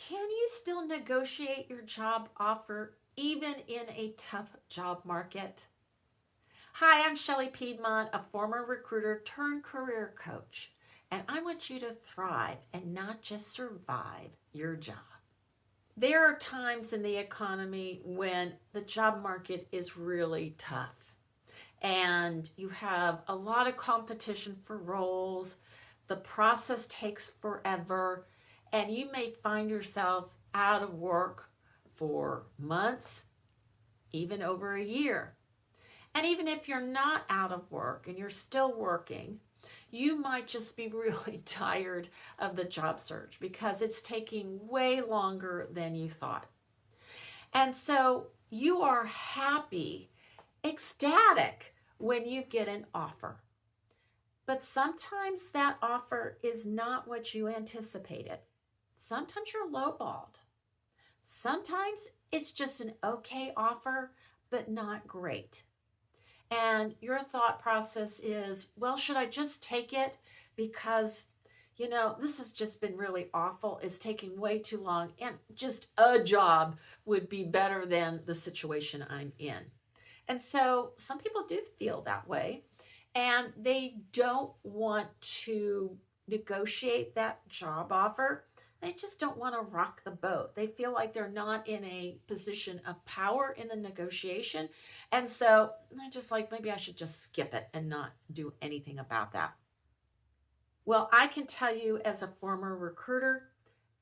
Can you still negotiate your job offer even in a tough job market? Hi, I'm Shelley Piedmont, a former recruiter turned career coach, and I want you to thrive and not just survive your job. There are times in the economy when the job market is really tough and you have a lot of competition for roles. The process takes forever, and you may find yourself out of work for months, even over a year. And even if you're not out of work and you're still working, you might just be really tired of the job search because it's taking way longer than you thought. And so you are happy, ecstatic when you get an offer. But sometimes that offer is not what you anticipated. Sometimes you're lowballed. Sometimes it's just an okay offer, but not great. And your thought process is, well, should I just take it? Because, this has just been really awful. It's taking way too long, and just a job would be better than the situation I'm in. And so some people do feel that way, and they don't want to negotiate that job offer. They just don't want to rock the boat. They feel like they're not in a position of power in the negotiation. And so they're just like, maybe I should just skip it and not do anything about that. Well, I can tell you as a former recruiter,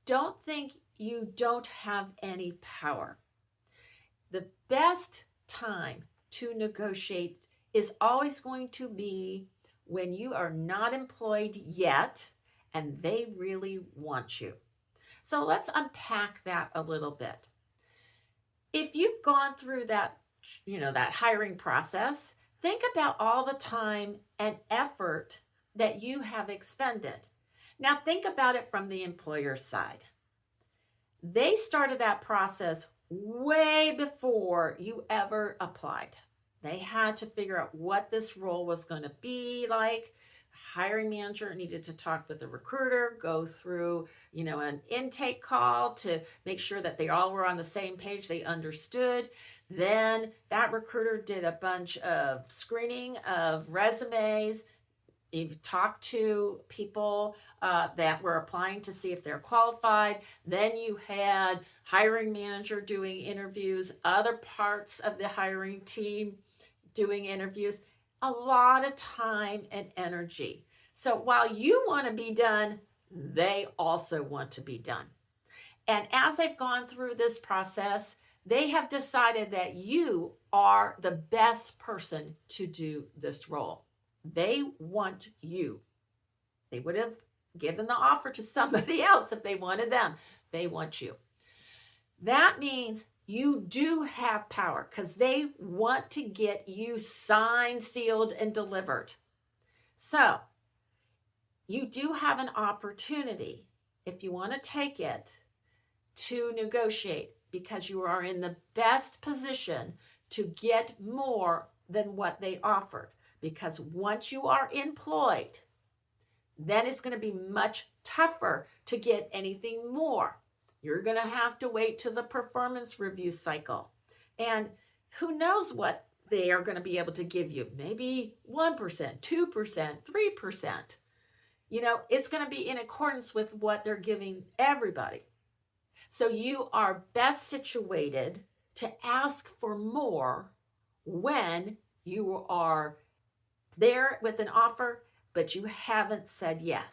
don't think you don't have any power. The best time to negotiate is always going to be when you are not employed yet and they really want you. So let's unpack that a little bit. If you've gone through that hiring process, think about all the time and effort that you have expended. Now think about it from the employer's side. They started that process way before you ever applied. They had to figure out what this role was going to be like. Hiring manager needed to talk with the recruiter, go through, an intake call to make sure that they all were on the same page, they understood. Then that recruiter did a bunch of screening of resumes. You talked to people that were applying to see if they're qualified. Then you had hiring manager doing interviews, other parts of the hiring team doing interviews. A lot of time and energy. So while you want to be done, they also want to be done. And as they've gone through this process, they have decided that you are the best person to do this role. They want you. They would have given the offer to somebody else if they wanted them. They want you. That means you do have power because they want to get you signed, sealed, and delivered. So you do have an opportunity, if you want to take it, to negotiate because you are in the best position to get more than what they offered. Because once you are employed, then it's going to be much tougher to get anything more. You're going to have to wait till the performance review cycle. And who knows what they are going to be able to give you. Maybe 1%, 2%, 3%. It's going to be in accordance with what they're giving everybody. So you are best situated to ask for more when you are there with an offer, but you haven't said yes.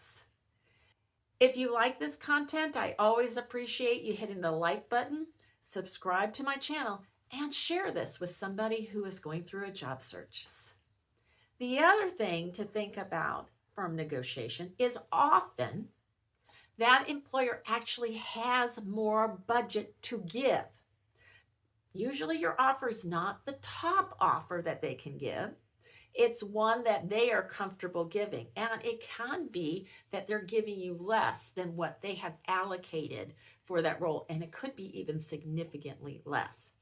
If you like this content, I always appreciate you hitting the like button, subscribe to my channel, and share this with somebody who is going through a job search. The other thing to think about from negotiation is often that employer actually has more budget to give. Usually your offer is not the top offer that they can give. It's one that they are comfortable giving. And it can be that they're giving you less than what they have allocated for that role. And it could be even significantly less.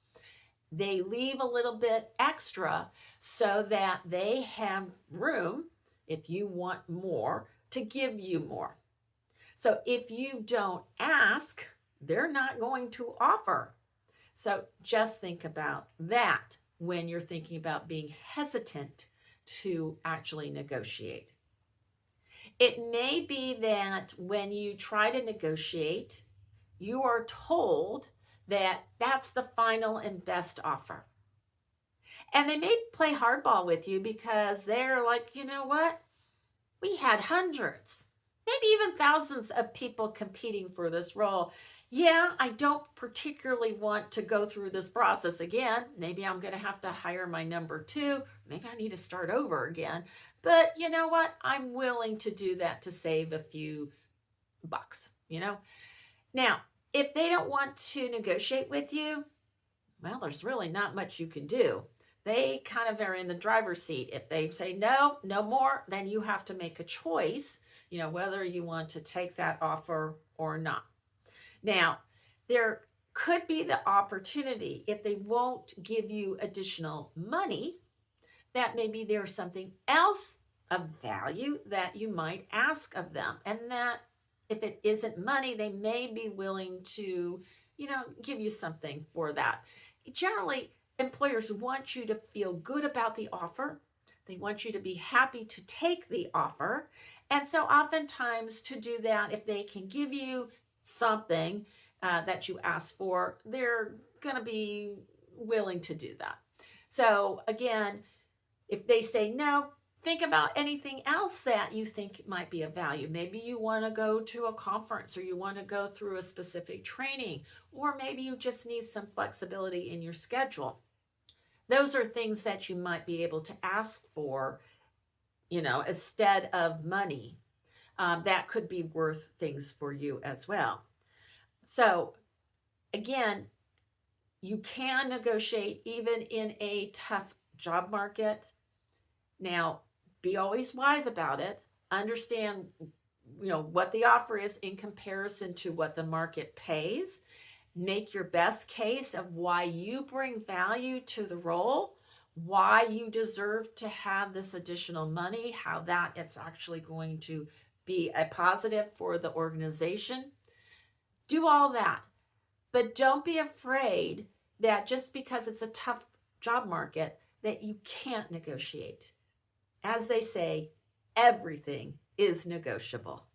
They leave a little bit extra so that they have room, if you want more, to give you more. So if you don't ask, they're not going to offer. So just think about that when you're thinking about being hesitant to actually negotiate. It may be that when you try to negotiate, you are told that that's the final and best offer. And they may play hardball with you because they're like, you know what? We had hundreds, maybe even thousands of people competing for this role. Yeah, I don't particularly want to go through this process again. Maybe I'm going to have to hire my number two. Maybe I need to start over again. But you know what? I'm willing to do that to save a few bucks, Now, if they don't want to negotiate with you, well, there's really not much you can do. They kind of are in the driver's seat. If they say no, no more, then you have to make a choice, whether you want to take that offer or not. Now, there could be the opportunity if they won't give you additional money, that maybe there's something else of value that you might ask of them. And that if it isn't money, they may be willing to, give you something for that. Generally, employers want you to feel good about the offer. They want you to be happy to take the offer. And so oftentimes to do that, if they can give you something that you ask for, they're going to be willing to do that. So again, if they say no, think about anything else that you think might be of value. Maybe you want to go to a conference, or you want to go through a specific training, or maybe you just need some flexibility in your schedule. Those are things that you might be able to ask for, instead of money. That could be worth things for you as well. So again, you can negotiate even in a tough job market. Now, be always wise about it. Understand, what the offer is in comparison to what the market pays. Make your best case of why you bring value to the role, why you deserve to have this additional money, how that it's actually going to be a positive for the organization. Do all that. But don't be afraid that just because it's a tough job market that you can't negotiate. As they say, everything is negotiable.